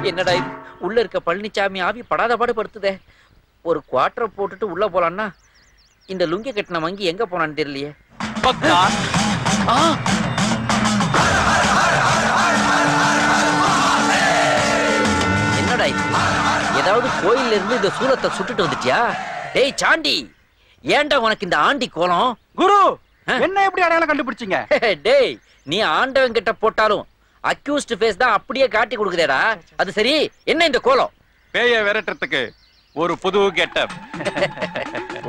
என்னடா இது உள்ள இருக்க பழனிசாமி ஆவி படாத பாடு படுத்துதே. ஒரு குவார்டர் போட்டுட்டு உள்ள போலான்னா இந்த லுங்கி கட்டின வங்கி எங்க போனான்னு தெரியலையே. என்னடா இது ஏதாவது கோயில்ல இருந்து இந்த சூலத்தை சுட்டுட்டு வந்துட்டியா? டேய் சாண்டி, ஏன்டா உனக்கு இந்த ஆண்டி கோலம்? குரு என்ன எப்படி அடையாளம் கண்டுபிடிச்சீங்க? டேய் நீ ஆண்டவன் கிட்ட போட்டாலும் அக்யூஸ்ட் ஃபேஸ் தான் அப்படியே காட்டி கொடுக்குதேடா. அது சரி, என்ன இந்த கோலம்? பேய விரட்டுறதுக்கு ஒரு புது கெட்டப்.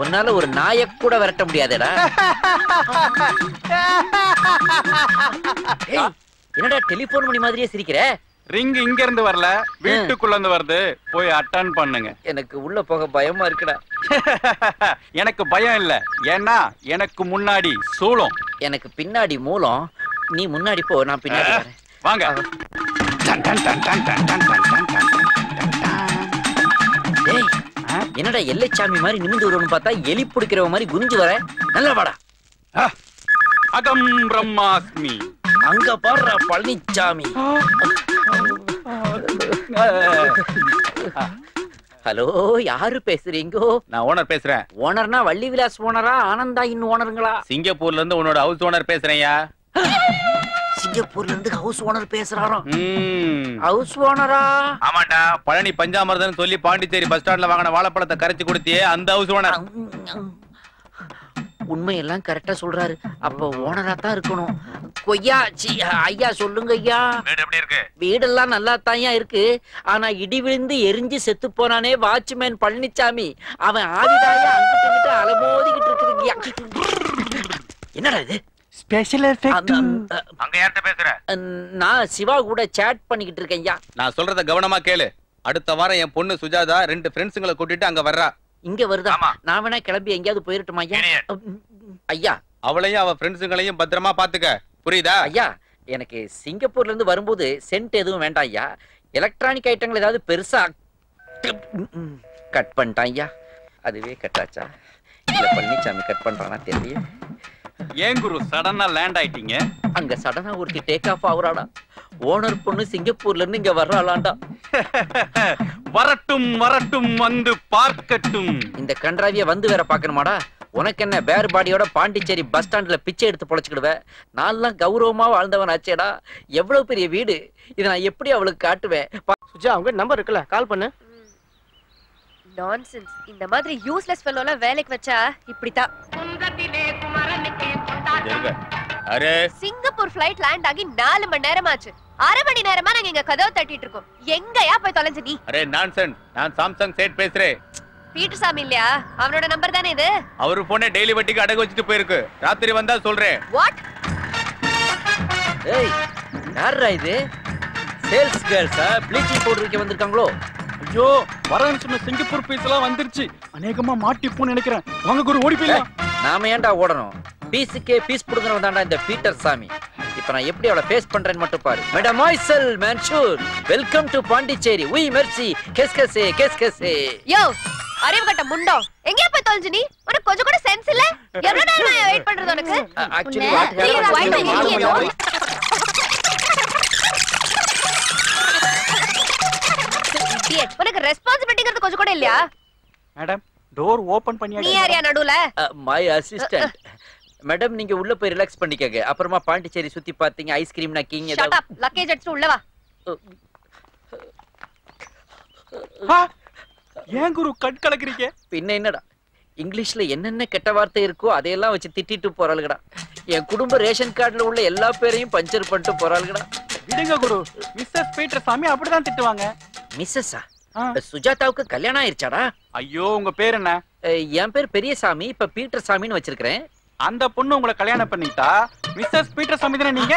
உன்னால ஒரு நாயை கூட விரட்ட முடியாதேடா. என்னடா டெலிபோன் மணி மாதிரியே சிரிக்கிற? ரிங் இங்க இருந்து வரல, வீட்டுக்குள்ள இருந்து வருது. போய் அட்டன் பண்ணுங்க. எனக்கு உள்ள போக பயமா இருக்குடா. எனக்கு பயம் இல்ல, ஏன்னா எனக்கு முன்னாடி சூளம், எனக்கு பின்னாடி மூலம். நீ முன்னாடி போ, நான் பின்னாடி வரேன். வாங்க. டேய் என்னடா எல்லைச்சாமி மாதிரி நிமிந்து வருவன்னு பார்த்தா எலி பிடிக்கிறவ மாதிரி குனிஞ்சு வர. நல்லா வாடா. அகம் பிரம்மாஸ்மி. அங்க பாடுறா பழனிச்சாமி. ஹலோ, யாரு பேசுறீங்கோ? நான் ஓனர் பேசுறேன். ஓனர்னா வள்ளி விலாஸ் ஓனரா, ஆனந்தா இன் ஓனருங்களா? சிங்கப்பூர்ல இருந்து உன்னோட ஹவுஸ் ஓனர் பேசுறேன்யா. சிங்கப்பூர்ல இருந்து ஹவுஸ் ஓனர் பேசுறாராம். ஹவுஸ் ஓனரா? ஆமாண்டா, பழனி பஞ்சாமிர்தம் சொல்லி பாண்டிச்சேரி பஸ் ஸ்டாண்ட்ல வாங்கின வாழைப்பழத்தை கரைச்சு கொடுத்தியே அந்த ஹவுஸ் ஓனர். உண்மையெல்லாம் கரெக்டா சொல்றாரு. அப்ப ஓனரா தான் இருக்கணும். கொய்யா ஐயா சொல்லுங்க ஐயா. வீடு எப்படி இருக்கு? வீடெல்லாம் நல்லா தாயா இருக்கு. ஆனா இடி விழுந்து எரிஞ்சு செத்து போனானே வாட்ச்மேன் பழனிச்சாமி, அவன் ஆவிதாயா அங்கிட்டு இங்கிட்டு அலமோதிக்கிட்டு இருக்குது. என்னடா இது? Special effect. அங்க யார்கிட்ட பேசுற? நான் சிவா கூட சேட் பண்ணிக்கிட்டு இருக்கேன் ஐயா. நான் சொல்றத கவனமா கேளு. அடுத்த வாரம் என் பொண்ணு சுஜாதா 2 ஃப்ரெண்ட்ஸுங்களை கூட்டிட்டு அங்க வர்றா. இங்க வருதா? நான் வேணா கிளம்பி எங்கேயாவது போயிருட்டுமா ஐயா? ஐயா அவளையும் அவ ஃப்ரெண்ட்ஸுங்களையும் பத்திரமா பாத்துக்க, புரியுதா? ஐயா எனக்கு சிங்கப்பூர்ல இருந்து வரும்போது சென்ட் எதுவும் வேண்டாம் ஐயா. எலக்ட்ரானிக் ஐட்டங்கள் ஏதாவது பெருசா கட் பண்ணிட்டான் ஐயா. அதுவே கட்டாச்சா இல்ல பழனிச்சாமி கட் பண்றானா தெரியல. ஏன் குரு சடனா லேண்ட் ஆயிட்டீங்க? அங்க சடனா ஒருத்தி டேக் ஆஃப் ஆகுறாடா. ஓனர் பொண்ணு சிங்கப்பூர்ல இருந்து இங்க வர்றாளாண்டா. வரட்டும் வரட்டும் வந்து பார்க்கட்டும். இந்த கன்றாவிய வந்து வேற பாக்கணுமாடா? உனக்கு என்ன பேர் பாடியோட பாண்டிச்சேரி பஸ் ஸ்டாண்ட்ல பிச்சை எடுத்து பொழைச்சுக்கிடுவ? நான்லாம் கௌரவமா வாழ்ந்தவன் ஆச்சேடா. எவ்வளவு பெரிய வீடு, இதை நான் எப்படி அவளுக்கு காட்டுவேன்? சுஜா, அவங்க நம்பர் இருக்குல்ல, கால் பண்ணு. நான்சென்ஸ். இந்த மாதிரி யூஸ்லெஸ் ஃபெல்லோல வேலைக்கு வச்சா இப்படிதான். அரே, சிங்கப்பூர் ஃளைட் லேண்ட் ஆகி 4 மணி நேரம் ஆச்சு. 1/2 மணி நேரமா நாங்க இங்க கதவு தட்டிட்டு இருக்கோம். எங்கயா போய் தொலைஞ்ச நீ? அரே நான்சென்ஸ், நான் சாம்சங் சேட் பேசுறேன். பீட்டர் சாமி இல்லையா? அவனோட நம்பர் தானே இது? அவரு போனே டெய்லி வட்டிக்கு அடகு வச்சுட்டு போயிருக்கு. ராத்திரி வந்தா சொல்றேன். வாட்? ஏய் யாரா இது? சேல்ஸ் கேர்ள்ஸா? ப்ளீச்சிங் பவுடர் விக்க வந்திருக்காங்களோ? ஐயோ, வரேன்னு சொன்ன சிங்கப்பூர் பீஸ் எல்லாம் வந்துருச்சு. அநேகமா மாட்டிப்போன்னு நினைக்கிறேன். வாங்க குரு, ஓடி போயிடலாம். நாம ஏன்டா ஓடணும்? பீஸுக்கே பீஸ் புடுங்கறவன் தான்டா இந்த பீட்டர் சாமி. இப்ப நான் எப்படி அவளை ஃபேஸ் பண்றேன்னு மட்டும் பாரு. Madam Michelle Mansoor, welcome to Pondicherry. oui merci, qu'est-ce que c'est? யோ அறிவு கட்ட முண்டோ, எங்க போய் தொலைஞ்ச நீ? உனக்கு கொஞ்சம் கூட சென்ஸ் இல்ல? எவ்வளவு நேரம் நான் வெயிட் பண்றது உனக்கு? ஆக்சுவலி உனக்கு ரெஸ்பான்சிபிலிட்டிங்கிறது கொஞ்சம் கூட இல்லையா? மேடம், டோர் ஓபன் பண்ணியாடி. நீ யாரையா நடுவுல? My assistant. மேடம் நீங்க உள்ள போய் ரிலாக்ஸ் பண்ணிக்கங்க. அப்புறமா பாண்டிச்சேரி சுத்தி பாத்தீங்க, ஐஸ்கிரீம் நக்கிங்க. ஷட் அப், லக்கேஜ் எடுத்து உள்ள வா. ஏன் குரு கட் கலக்குறீங்க? பின்ன என்னடா, இங்கிலீஷ்ல என்னென்ன கெட்ட வார்த்தை இருக்கோ அதையெல்லாம் வச்சு திட்டிட்டு போறாளுங்கடா. என் குடும்ப ரேஷன் கார்டுல உள்ள எல்லா பேரையும் பஞ்சர் பண்ணிட்டு போறாளுங்கடா. விடுங்க குரு, மிஸ்ஸஸ் பீட்டர் சாமி அப்படிதான் திட்டுவாங்க. மிஸ்ஸஸா? சுஜாதாவுக்கு கல்யாணம் ஆயிருச்சாடா? ஐயோ, உங்க பேர் என்ன? என் பேர் பெரியசாமி, இப்ப பீட்டர் சாமின்னு வச்சிருக்கிறேன். அந்த பொண்ணு உங்களை கல்யாணம் பண்ணிட்டா மிஸ்ஸஸ் பீட்டர் சாமி தானே நீங்க?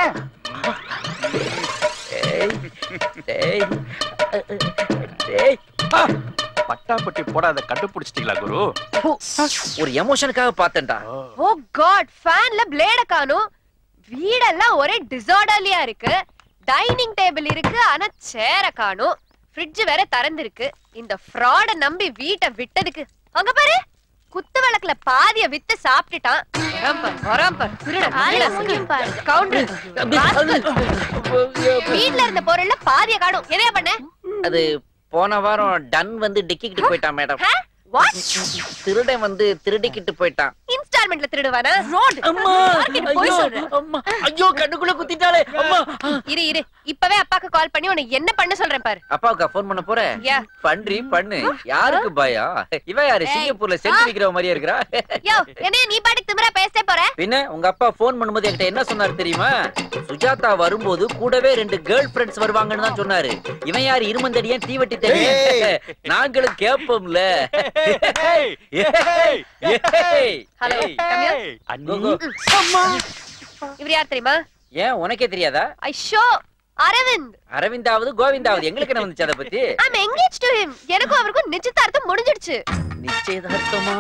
பட்டாப்பட்டி போடாத கண்டுபிடிச்சிட்டீங்களா குரு? ஒரு எமோஷனுக்காக பார்த்தேன்டா. ஓ காட், ஃபேன்ல பிளேட காணோம். வீடெல்லாம் ஒரே டிசார்டர்லியா இருக்கு. டைனிங் டேபிள் இருக்கு, ஆனா சேர காணோம். ஃப்ரிட்ஜ் வேற திறந்திருக்கு. இந்த ஃப்ராட நம்பி வீட்டை விட்டதுக்கு அங்க பாரு, குத்து விளக்குல பாதிய வித்து சாப்பிட்டுட்டான். வீட்ல இருந்த பொருள்ல பாதிய காணும். என்ன பண்ண? அது போன வாரம் டன் வந்து டிக்கிட்டு போயிட்டான் மேடம். வாட்? திருடன் வந்து திருடிக்கிட்டு போயிட்டான். இன்ஸ்டால்மென்ட்ல திருடுவானா? ரோட். அம்மா ஐயோ அம்மா ஐயோ கண்ணுக்குள்ள குத்திட்டாளே அம்மா. இரு இப்பவே அப்பாக்கு கால் பண்ணி உனக்கு என்ன பண்ண சொல்றேன் பாரு. அப்பாவுக்கு ஃபோன் பண்ண போற? பண்ணு. யாருக்கு பயம்? இவ யாரு சிங்கப்பூர்ல செஞ்சு விக்கிற மாதிரியே இருக்கறா? யோ என்ன நீ பாட்டுக்கு திமிரா பேசவே போற? பின்ன உங்க அப்பா ஃபோன் பண்ணும்போது என்கிட்ட என்ன சொன்னாரு தெரியுமா? சுஜாதா வரும்போது கூடவே 2 கேர்ள் ஃப்ரெண்ட்ஸ் வருவாங்கன்னு தான் சொன்னாரு. இவன் யாரு இருமந்தடியன் தீவட்டி தெரியும். நாங்களும் கேப்போம்ல. ஹலோ இவர் யார் தெரியுமா? ஏன் உனக்கே தெரியாதா? ஐயோ அரவிந்தாவது கோவிந்தாவது எங்களுக்கு என்ன வந்துச்சு அத பத்தி? I'm engaged to him. எனக்கும் அவருக்கும் நிச்சயதார்த்தம் முடிஞ்சிடுச்சு. நிச்சயதார்த்தமா?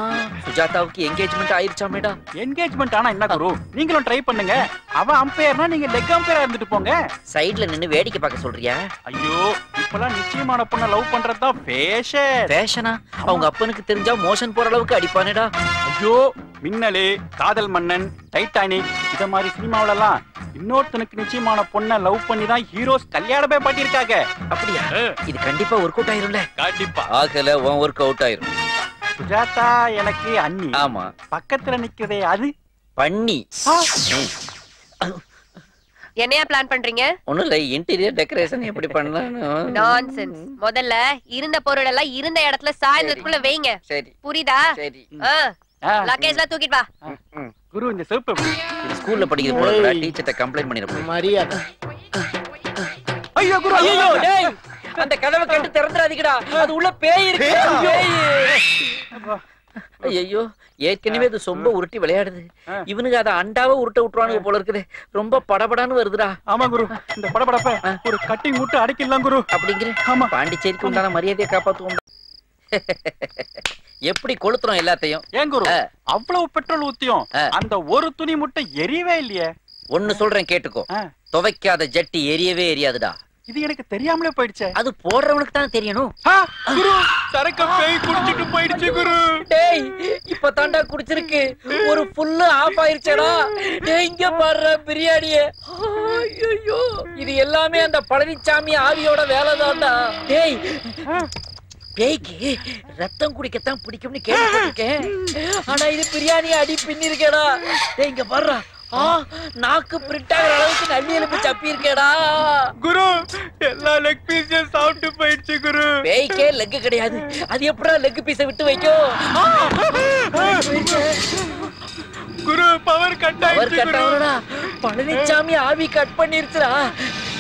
சுஜாதாவுக்கு என்கேஜ்மென்ட் ஆயிருச்சா மேடம்? என்கேஜ்மென்ட் ஆனா என்ன குரு, நீங்களும் ட்ரை பண்ணுங்க. அவ அம்பையர்னா நீங்க லெக் அம்பையரா இருந்துட்டு போங்க. சைடுல நின்னு வேடிக்கை பார்க்க சொல்றியா? ஐயோ இப்பலாம் நிச்சயமான பொண்ண லவ் பண்றதா ஃபேஷனா? அவங்க அப்பனுக்கு தெரிஞ்சா மோஷன் போற அளவுக்கு அடிப்பானேடா. ஐயோ மின்னலே, காதல் மன்னன், டைட்டானிக் இத மாதிரி சினிமாவுல எல்லாம் இன்னொருத்தனுக்கு நிச்சயமான பொண்ண லவ் பண்ணி தான் ஹீரோஸ் கல்யாணமே பண்ணிருக்காங்க. அப்படியா? இது கண்டிப்பா ஒர்க் அவுட் ஆயிரும்ல? கண்டிப்பா ஆகல உன் ஒர்க் அவுட் ஆயிரும். சுஜாதா எனக்கு அண்ணி. ஆமா. பக்கத்துல நிக்கிறதே அது பண்ணி. என்னையா பிளான் பண்றீங்க? ஒண்ணும் இல்ல, இன்டீரியர் டெக்கரேஷன் எப்படி பண்ணலாம்? நான்சென்ஸ். முதல்ல இருந்த பொருள் எல்லாம் இருந்த இடத்துல சாய்ந்ததுக்குள்ள வைங்க. சரி புரியுதா? சரி. லக்கேஜ்ல தூக்கிட்டு வா. குரு இந்த செருப்பு ஸ்கூல்ல படிக்கிற போறடா, டீச்சர்ட்ட கம்ப்ளைன்ட் பண்ணிர மரியாதை. ஐயோ குரு ஐயோ டேய், அந்த கதவை கட்டி திறந்துறாதீங்கடா, அது உள்ள பேய் இருக்கு. ஐயோ ஏற்கனவே அது சொம்ப உருட்டி விளையாடுது. இவனுக்கு அத அண்டாவை உருட்ட விட்டுருவானுங்க போல இருக்குது. ரொம்ப படபடான்னு வருதுடா. ஆமா குரு, இந்த படபடப்ப ஒரு கட்டிங் விட்டு அடக்கிடலாம் குரு. அப்படிங்கிற? ஆமா. பாண்டிச்சேரிக்கு உண்டான மரியாதையை காப்பாத்துவோம். எப்படி கொளுத்துறோம் எல்லாத்தையும். ஏன் குரு அவ்வளவு பெட்ரோல் ஊத்தியும் அந்த ஒரு துணி முட்டை எரியவே இல்லையே? ஒன்னு சொல்றேன் கேட்டுக்கோ. துவைக்காத ஜட்டி எரியவே எரியாதுடா. இது எனக்கு தெரியாமலே போயிடுச்சே. அது போடுறவனுக்கு தான் தெரியணும். குரு சரக்க பேய் குடிச்சிட்டு போயிடுச்சு குரு. டேய் இப்ப தாண்டா குடிச்சிருக்கு, ஒரு ஃபுல்லு ஆஃப் ஆயிருச்சடா. டேய் இங்க பாரு பிரியாணிய. ஐயோ இது எல்லாமே அந்த பழனிசாமி ஆவியோட வேலை தான்டா. டேய் பேய்க்கு ரத்தம் குடிக்கத்தான் பிடிக்கும்னு கேள்விப்பட்டிருக்கேன். ஆனா இது பிரியாணி அடி பின்னி இருக்கேடா. டேய் இங்க பாருடா, நாக்கு பிரிண்ட் ஆகிற அளவுக்கு நல்லி எலும்பு சப்பி இருக்கேடா. குரு எல்லா லெக் பீஸையும் சாப்பிட்டு போயிடுச்சு குரு. பேய்க்கே லெக் கிடையாது, அது எப்படா லெக் பீஸை விட்டு வைக்கும்? குரு பவர் கட் ஆயிடுச்சுடா. பழனிசாமி ஆவி கட் பண்ணிருச்சுடா.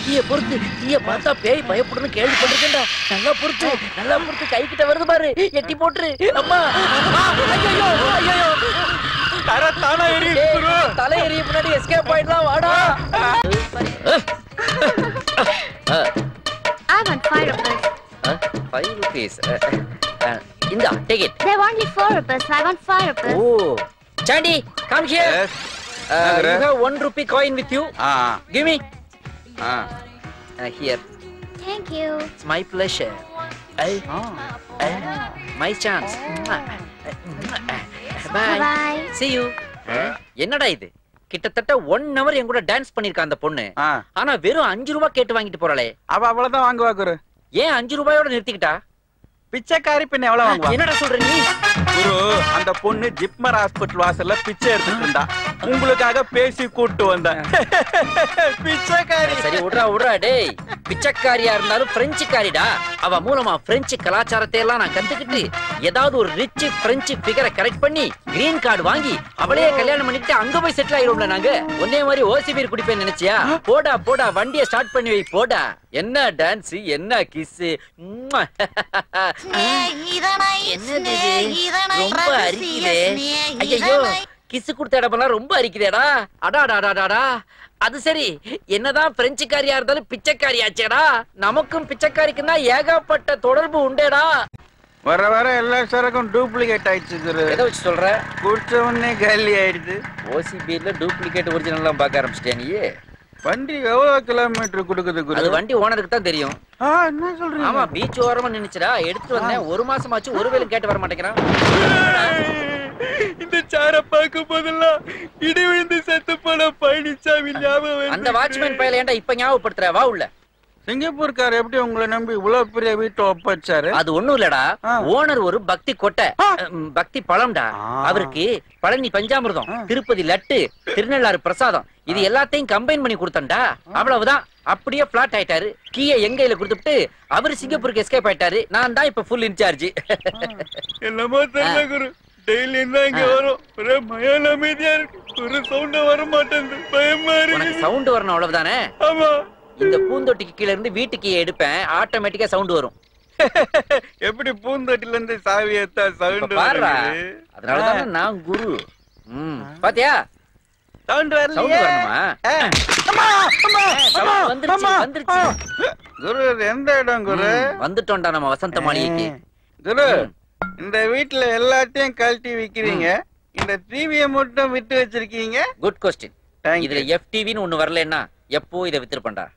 தீய பொறுத்து, தீய பார்த்தா பேய் பயப்படுன்னு கேள்விப்பட்டிருக்கேன்டா. நல்லா பொறுத்து கை கிட்ட வருது பாரு, எட்டி போட்டுரு. அம்மா ஐயோ ஐயோ தானா எரியுது குரு. தலை எரிய முன்னாடி எஸ்கேப் ஆயிடலாம் வாடா. I want 5 rupees. 5 rupees. Inda, take it. They want only 4 rupees. I want 5 rupees. Oh, Chandy, come here. Yes. You have 1 rupee coin with you. Give me. Here. Thank you. It's my pleasure. My chance. Bye. Bye. See you. என்னடா இது? கிட்டத்தட்ட 1 hour என் கூட dance பண்ணிருக்கா அந்த பொண்ணு. ஆனா வெறும் 5 ரூபாய் கேட்டு வாங்கிட்டு போறாளே. அவ அவ்வளவுதான் வாங்குவா குரு. ஏன் 5 ரூபாயோட நிறுத்திக்கிட்டா? பிச்சைக்காரி பெண் எவ்வளவு வாங்குவா? என்னடா சொல்ற நீ? குரு அந்த பொண்ணு ஜிப்மர் ஹாஸ்பிடல் வாசல்ல பிச்சை எடுத்துட்டு இருந்தா. உங்களுக்காக பேசி கூட்டு வந்தேன். பிச்சைக்காரி. சரி விடுறா டேய். பிச்சைக்காரியா இருந்தாலும் பிரெஞ்சுக்காரிடா. அவ மூலமா பிரெஞ்சு கலாச்சாரத்தை எல்லாம் நான் கத்துக்கிட்டு ஏதாவது ஒரு ரிச் பிரெஞ்சு ஃபிகரை கரெக்ட் பண்ணி கிரீன் கார்டு வாங்கி அவளையே கல்யாணம் பண்ணிட்டு அங்க போய் செட்டில் ஆயிடும்ல நாங்க. ஒன்னே மாதிரி ஓசி பீர் குடிப்பேன்னு நினைச்சியா? போடா வண்டியை ஸ்டார்ட் பண்ணி வை போடா. என்ன டான்ஸ், என்ன கிஸ். என்னது ரொம்ப அரிக்குதே. ஐயோ கிஸ் கொடுத்த இடமெல்லாம் ரொம்ப அரிக்குதேடா. அடாடாடாடா. அது சரி, என்னதான் பிரெஞ்சுக்காரியா இருந்தாலும் பிச்சைக்காரியாச்சேடா. நமக்கும் பிச்சைக்காரிக்கும் தான் ஏகப்பட்ட தொடர்பு உண்டேடா. வர எல்லா சரக்கும் டூப்ளிகேட் ஆயிடுச்சு குரு. எதை வச்சு சொல்ற? குடிச்ச உடனே காலி ஆயிடுது. ஓசி பீர்ல டூப்ளிகேட் ஒரிஜினல்லாம் பார்க்க ஆரம்பிச்சிட்டே நீ. வண்டி எவ்வளவு கிலோமீட்டர் கொடுக்குது குரு? அது வண்டி ஓனருக்கு தான் தெரியும். என்ன சொல்றீங்க? ஆமா பீச் ஓரமா நின்னுச்சுடா. எடுத்துட்டு வந்தேன், 1 மாசமாச்சு ஒரு வேளை கேட்டு வர மாட்டேங்கிறான். இந்த சார பார்க்கும் போதெல்லாம் இடி விழுந்து செத்து போன பழனிசாமி ஞாபகம். அந்த வாட்ச்மேன் பையல ஏன்டா இப்ப ஞாபகப்படுத்துற? வா உள்ள. சிங்கப்பூர்கார் எப்படி உங்களை நம்பி இவ்வளவு பெரிய வீட்டை ஒப்பச்சாரு? அது ஒண்ணும் இல்லடா, ஓனர் ஒரு பக்தி கொட்டை, பக்தி பழம்டா. அவருக்கு பழனி பஞ்சாமிர்தம், திருப்பதி லட்டு, திருநள்ளாறு பிரசாதம் இது எல்லாத்தையும் கம்பைன் பண்ணி கொடுத்தண்டா. அவ்வளவுதான். அப்படியே பிளாட் ஆயிட்டாரு. கீயை எங்கையில கொடுத்துட்டு அவரு சிங்கப்பூருக்கு எஸ்கேப் ஆயிட்டாரு. நான் தான் இப்ப ஃபுல் இன்சார்ஜ். என்னமோ தெரியல குரு, டெய்லி தான் இங்க வரும், ஒரே மயான அமைதியா இருக்கு, ஒரு சவுண்ட் வர மாட்டேங்குது, பயமா இருக்கு. சவுண்ட் வரணும் அவ்வளவுதானே? ஆமா. இந்த பூந்தொட்டிக்கு கீழ இருந்து வீட்டுக்கு எடுப்பேன், ஆட்டோமேட்டிக்கா சவுண்ட் வரும். எப்படி பூந்தொட்டில இருந்து சாவி ஏத்தா சவுண்ட் பாருடா, அதனாலதான் நான் குரு. பாத்தியா சவுண்ட் வரல. சவுண்ட் வரணுமா? வந்துருச்சு வந்துருச்சு. குரு எந்த இடம் குரு? வந்துட்டோம்டா நம்ம வசந்த மாளிகைக்கு. குரு, இந்த வீட்டுல எல்லாத்தையும் கழட்டி விக்கிறீங்க, இந்த டிவியை மட்டும் விட்டு வச்சிருக்கீங்க. Good question. இதுல FTVன்னு ஒண்ணு வரலன்னா எப்போ இதை வித்துருப்பேன்டா.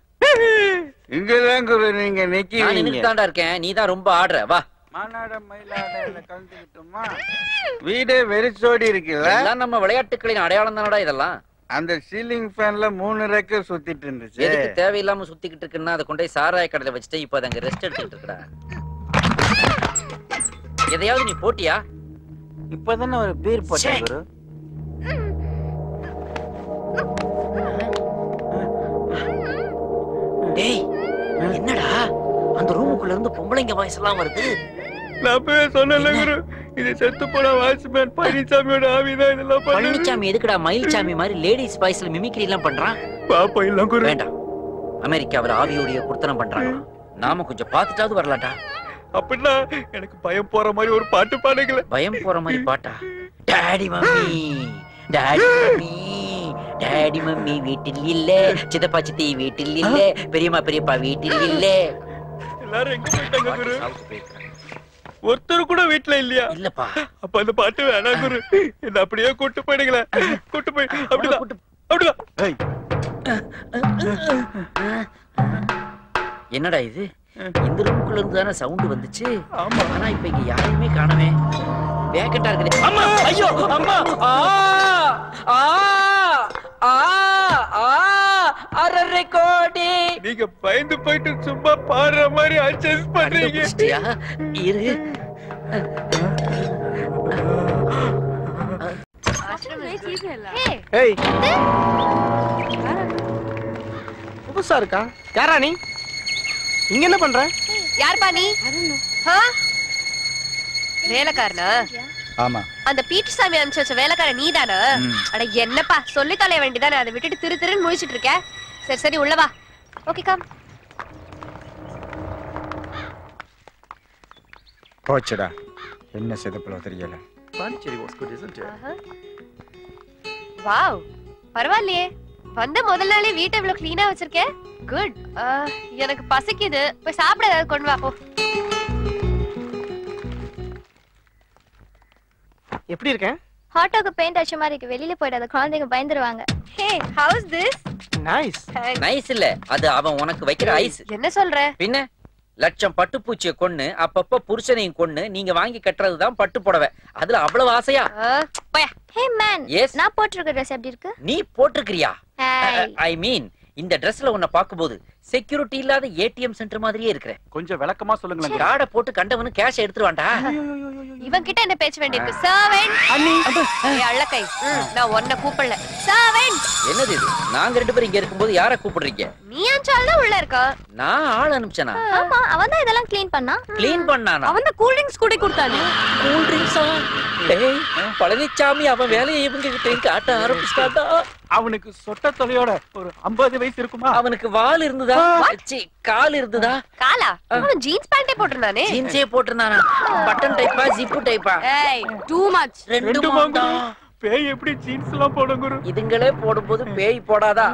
இங்கதான் குரு நீங்க நிக்கிறீங்க. தாண்டா இருக்கேன், நீ தான் ரொம்ப ஆடுற. வா, மாநாட மயிலாட கழட்டிக்கிட்டோமா? வீடே வெறிச்சோடி இருக்குல்ல? எல்லாம் நம்ம விளையாட்டுகளின் அடையாளம் தானடா இதெல்லாம். அந்த சீலிங் ஃபேன்ல 3 ரெக்க சுத்திட்டு இருந்துச்சு. எதுக்கு தேவையில்லாம சுத்திக்கிட்டு இருக்குன்னா அதை கொண்டு போய் சாராய கடையில வச்சுட்டு இப்ப அங்க ரெஸ்ட் எடுத்துக்கிட்டு இருக்கடா. எதையாவது நீ போட்டியா? இப்பதானே ஒரு பீர் போட்டேன் குரு. டேய், என்னடா அந்த ரூமுக்குள்ள இருந்து பொம்பளைங்க வாய்ஸ் எல்லாம் வருது? நான் போய் சொன்னல குரு, இது செத்து போன வாட்ச்மேன் பழனிசாமியோட ஆவிதான் இதெல்லாம் பண்ணுது. பழனிசாமி எதுக்குடா மயில்சாமி மாதிரி லேடிஸ் வாய்ஸ்ல மிமிக்ரி எல்லாம் பண்றான்? பாப்பா இல்ல குரு. வேண்டாம், அமெரிக்காவுல ஆவியோடைய குர்த்தனம் பண்றாங்க, நாம கொஞ்சம் பாத்துட்டாவது வரலாம்டா. அப்படின்னா எனக்கு பயம் போற மாதிரி ஒரு பாட்டு பாடுங்கள. பயம் போற மாதிரி பாட்டா? Daddy mummy, daddy mummy, daddy mummy வீட்டில் இல்ல, சித்தப்பா சித்தி வீட்டில் இல்ல, பெரியம்மா பெரியப்பா வீட்டில் இல்ல. எல்லாரும் எங்க போயிட்டாங்க குரு? ஒருத்தர் கூட வீட்டுல இல்லையா? இல்லப்பா. அப்ப அந்த பாட்டு வேணாம் குரு, என்ன அப்படியே கூட்டு போயிடுங்களே. கூட்டு போய் அப்படிதான் அப்படிதான். என்னடா இது? இந்த ரூமுக்குள்ள இருந்து தானே சவுண்ட் வந்துச்சு. ஆனா இப்ப இங்க யாரையுமே காணவே. வேகண்டா இருக்குது. அம்மா, ஐயோ அம்மா, ஆ ஆ ஆ ஆ அரரை கோடி. நீங்க பயந்து போயிட்டு சும்மா பாடுற மாதிரி அட்ஜஸ்ட் பண்றீங்க. இரு. ஏய், புதுசா இருக்கா? யாரா நீ? இங்க என்ன பண்ற? யார்பா நீ? வேலைக்காரனா? ஆமா. அந்த பீட்டர் சாமி அனுப்பிச்சு வச்ச வேலைக்காரன் நீதானா? அட என்னப்பா, சொல்லி தொலைய வேண்டியதானே, அதை விட்டுட்டு திரு திருன்னு முழிச்சிட்டு இருக்க. சரி சரி உள்ள வா. Okay come. போச்சுடா, என்ன செதப்பலோ தெரியல. Pondicherry was good isn't it? Wow, பரவாயில்லையே. வந்த முதல் நாளே வீட்டை இவ்வளவு கிளீனா வச்சிருக்க. குட். எனக்கு பசிக்குது, போய் சாப்பிட ஏதாவது கொண்டு வா போ. எப்படி இருக்கேன்? ஹாட்டாக்கு பெயிண்ட் அடிச்ச மாதிரி இருக்கு, வெளியில போயிடாத, குழந்தைங்க பயந்துருவாங்க. ஹே, ஹவுஸ் திஸ்? நைஸ். நைஸ் இல்ல, அது அவன் உனக்கு வைக்கிற ஐஸ். என்ன சொல்ற? பின்ன லட்சம் பட்டுப்பூச்சியை கொன்னு அப்பப்ப புருஷனையும் கொன்னு நீங்க வாங்கி கட்டுறதுதான் பட்டு புடவை. அதுல அவ்வளவு ஆசையா? ஹே மேன், எஸ், நான் போட்டிருக்க ட்ரெஸ் எப்படி இருக்கு? நீ போட்டிருக்கிறியா? ஹாய். ஐ மீன் இந்த ட்ரெஸ்ல உன்னை பாக்கும்போது செக்யூரிட்டி இல்லாத ஏடிஎம் சென்டர் மாதிரியே இருக்கிற. கொஞ்சம் விளக்கமா சொல்லுங்களேன். கார்டை போட்டு கண்டவனு கேஷ் எடுத்துருவான்டா. இவன் கிட்ட என்ன பேச்சு வேண்டியிருக்கு? சர்வெண்ட் அண்ணி. ஏய் அள்ளக்கை, நான் உன்னை கூப்பிடல. சர்வெண்ட். என்னது இது? நாங்க ரெண்டு பேரும் இங்க இருக்கும்போது யாரை கூப்பிடுறீங்க? நீ அஞ்சால உள்ள இருக்க. நான் ஆள் அனுப்பிச்சனா? ஆமா, அவன் தான் இதெல்லாம் க்ளீன் பண்ணா. க்ளீன் பண்ணானா? அவன் தான் கூல் ட்ரிங்க்ஸ் கூட கொடுத்தானே. கூல் ட்ரிங்க்ஸா? டேய், பழனிசாமி அவன் வேலையை இவங்க கிட்ட காட்ட ஆரம்பிச்சிட்டாடா. அவனுக்கு சொட்ட தொலையோட ஒரு 50 வயசு இருக்குமா? அவனுக்கு வால் இருந்ததா? சி, கால் இருந்ததா? காலா? அவன் ஜீன்ஸ் பேண்டே போட்டுறானே. ஜீன்ஸே போட்டுறானா? பட்டன் டைப்பா ஜிப்பு டைப்பா? ஏய், டூ மச். ரெண்டுமா? பேய் எப்படி ஜீன்ஸ் எல்லாம் போடும் குரு? இதுங்களே போடும்போது பேய் போடாதா?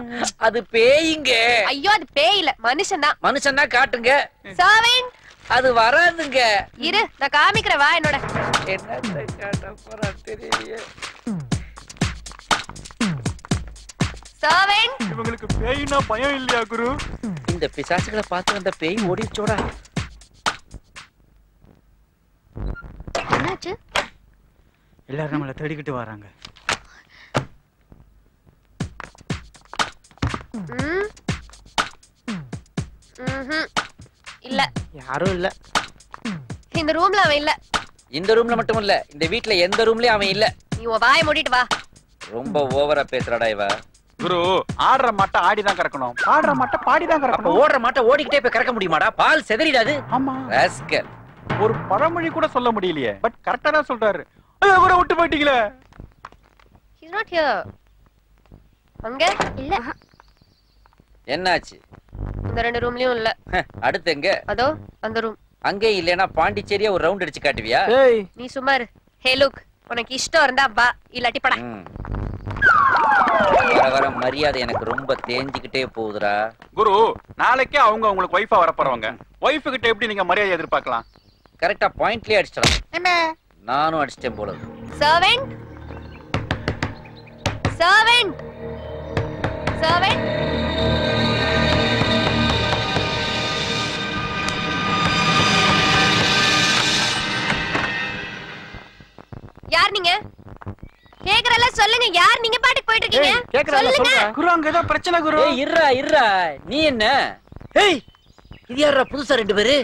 அது பேய்ங்க. ஐயோ, அது பேய் இல்ல, மனுஷன்தான். மனுஷன்னா காட்டுங்க. சர்வெண்ட். அது வராதுங்க. இரு, நான் காமிக்கிறேன், வா என்னோட. என்னத்தை காட்ட போறா தெரியலையே. சர்வெண்ட். இவங்களுக்கு பேய்னா பயம் இல்லையா குரு? இந்த பிசாசுகளை பார்த்து வந்த பேய் ஓடிச்சோடா. என்னாச்சு? எல்லாரும் நம்மள தேடிக்கிட்டு வராங்க. இல்ல. யாரும் இல்ல. இந்த ரூம்ல அவன் இல்ல. இந்த ரூம்ல மட்டும் இல்ல, இந்த வீட்ல எந்த ரூம்லயும் அவன் இல்ல. நீ வாயை மூடிட்டு வா. ரொம்ப ஓவரா பேசுறாடா இவ. குரு, ஆடுற மாட்டை ஆடிதான் கறக்கணும், பாடுற மாட்டை பாடிதான் அப்ப கறக்கணும். ஓடுற மாட்டை ஓடிக்கிட்டே போய் கறக்க முடியுமாடா? பால் செதறிடாது. ஆமா, ராஸ்கல். ஒரு பழமொழி கூட சொல்ல முடியலையே, பட் கரெக்டா தான் சொல்றாரு. ஐயோ, கூட விட்டு போயிட்டீங்களே. He's not here. அங்க இல்ல. என்னாச்சு? இந்த ரெண்டு ரூம்லயும் இல்ல. அடுத்து எங்க? அதோ அந்த ரூம். அங்கே இல்லனா பாண்டிச்சேரியா ஒரு ரவுண்ட் அடிச்சு காட்டுவியா? ஏய், நீ சும்மா இரு. ஹே லுக், உனக்கு இஷ்டம் இருந்தா வா, இல்லாட்டி படா. வர வர மரியாதை எனக்கு ரொம்ப தேஞ்சிக்கிட்டே போகுதுடா. குரு, நாளைக்கே அவங்க உங்களுக்கு ஒய்ஃபா வரப்போறவங்க. ஒய்ஃப் கிட்ட எப்படி நீங்க மரியாதை எதிர்பார்க்கலாம்? கரெக்டா பாயிண்ட்லயே அடிச்சிடலாம். நானும் அடிச்சிட்டேன் போல. Servant, servant, servant. யார் நீங்க? கேக்குறல சொல்லுங்க, யார் நீங்க? பாட்டுக்கு போயிட்டு இருக்கீங்க. கேக்குறல சொல்றா. குரு, அங்க ஏதோ பிரச்சனை குரு. ஏய் இருடா, நீ என்ன? ஏய், இது யாரா புதுசா ரெண்டு பேரு?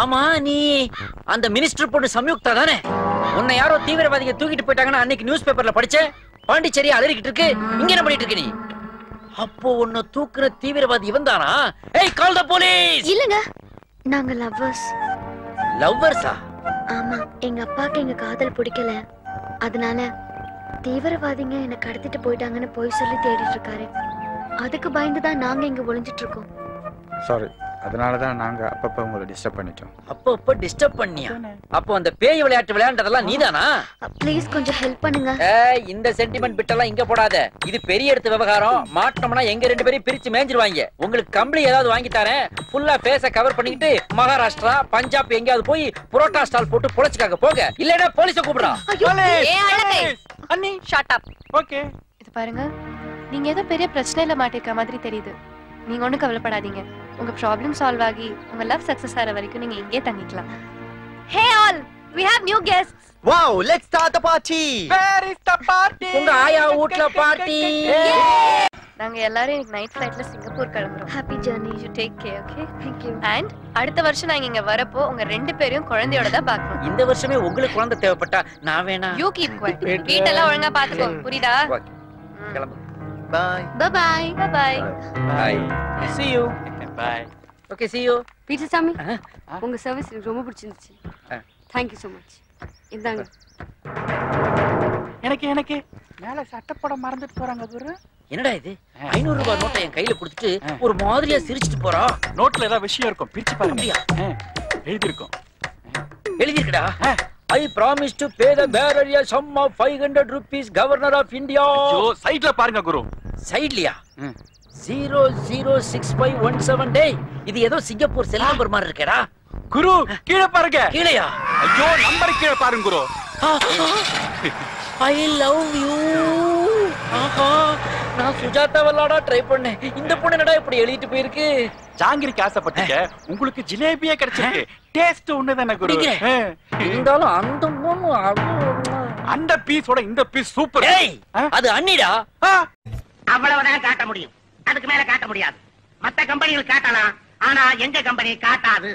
ஆமா, நீ அந்த மினிஸ்டர் பொண்ணு சம்யுக்தா தானே? உன்னை யாரோ தீவிரவாதிங்க தூக்கிட்டு போயிட்டாங்கன்னு அன்னைக்கு நியூஸ் பேப்பர்ல படிச்சேன். பாண்டிச்சேரி அலறிக்கிட்டு இருக்கு. இங்க என்ன பண்ணிட்டு இருக்க நீ? அப்போ உன்னை தூக்குற தீவிரவாதி இவன் தானா? ஏய், கால் தி போலீஸ். இல்லங்க, நாங்க லவ்வர்ஸ். லவ்வர்ஸா? ஆமா, எங்க அப்பாக்கு எங்க காதல் பிடிக்கல. அதனால தீவிரவாதிங்க என்ன கடத்திட்டு போயிட்டாங்கன்னு போய் சொல்லி தேடிட்டு இருக்காரு. அதுக்கு பயந்துதான் நாங்க இங்க ஒளிஞ்சிட்டு இருக்கோம். சாரி, அதனாலதான் நாங்க அப்பப்ப உங்களை டிஸ்டர்ப் பண்ணிட்டோம். அப்ப டிஸ்டர்ப் பண்ணியா? அப்போ அந்த பேய் விளையாட்டு விளையாண்டதெல்லாம் நீதானா? ப்ளீஸ் கொஞ்சம் ஹெல்ப் பண்ணுங்க. ஏய், இந்த சென்டிமெண்ட் பிட்டெல்லாம் இங்க போடாத. இது பெரிய இடத்து விவகாரம். மாட்டோம்னா எங்க ரெண்டு பேரையும் பிரிச்சு மேஞ்சிருவாங்க. உங்களுக்கு கம்பளி ஏதாவது வாங்கி தரேன். ஃபுல்லா ஃபேஸ கவர் பண்ணிக்கிட்டு மகாராஷ்டிரா, பஞ்சாப் எங்கயாவது போய் புரோட்டா ஸ்டால் போட்டு பொழைச்சுக்காக போங்க. இல்லனா போலீஸ கூப்பிடுறான். அண்ணி ஷட் அப். ஓகே, இது பாருங்க, நீங்க ஏதோ பெரிய பிரச்சனையில மாட்டிருக்க மாதிரி தெரியுது. நீங்க ஒண்ணும் கவலைப்படாதீங்க. உங்க ப்ராப்ளம் சால்வ் ஆகி உங்க லவ் சக்சஸ் ஆற வரைக்கும் நீங்க இங்கே தங்கிக்கலாம். Hey all, we have new guests. Wow, let's start the party. where is the party? உங்க ஆயா வீட்ல பார்ட்டி. நாங்க எல்லாரும் இன்னைக்கு நைட் ஃளைட்ல சிங்கப்பூர் கிளம்புறோம். Happy journey. You take care, okay? Thank you. And அடுத்த வருஷம் நாங்க இங்க வரப்போ உங்க ரெண்டு பேரையும் குழந்தையோட தான் பார்க்கணும். இந்த வருஷமே உங்களுக்கு குழந்தை தேவைப்பட்டா நான் வேணா. You keep quiet. வீட்டெல்லாம் ஒழுங்கா பாத்துக்கோ, புரியுதா? கிளம்பு. Bye. Bye bye. Bye bye. Bye. See you. Bye. Okay, see you. Peter சாமி, உங்க சர்வீஸ் எனக்கு ரொம்ப பிடிச்சிருந்துச்சு. Thank you so much. இந்தாங்க. எனக்கு மேல சட்டை போட மறந்துட்டு போறாங்க குரு. என்னடா இது? 500 ரூபாய் நோட்டை என் கையில கொடுத்துட்டு ஒரு மாதிரியா சிரிச்சிட்டு போறா. நோட்ல ஏதாவது விஷயம் இருக்கும், பிரிச்சு பாருங்க. எழுதி இருக்கும். எழுதி இருக்குடா. I promise to pay the bearer a sum of 500 rupees, Governor of India. ஐயோ, சைடுல பாருங்க குரு. சைடுலயா? 006517. டேய், இது ஏதோ சிங்கப்பூர் செல் நம்பர் மாதிரி இருக்கேடா. குரு, கீழே பாருங்க. கீழயா? ஐயோ, நம்பர் கீழே பாருங்க குரு. I love you. ஆஹா, நான் சுஜாதா வல்லாடா ட்ரை பண்ணேன். இந்த பொண்ணு என்னடா இப்படி எழுதிட்டு போயிருக்கு? ஜாங்கிரிக்கு ஆசைப்பட்டீங்க, உங்களுக்கு ஜிலேபியே கிடைச்சிருக்கு. டேஸ்ட் ஒண்ணுதானே குரு. இருந்தாலும் அந்த பொண்ணு அந்த பீஸோட இந்த பீஸ் சூப்பர். ஏய், அது அண்ணிடா. அவ்வளவுதான் காட்ட முடியும், அதுக்கு மேல காட்ட முடியாது. மத்த கம்பெனிகள் காட்டலாம், ஆனா எங்க கம்பெனி காட்டாது.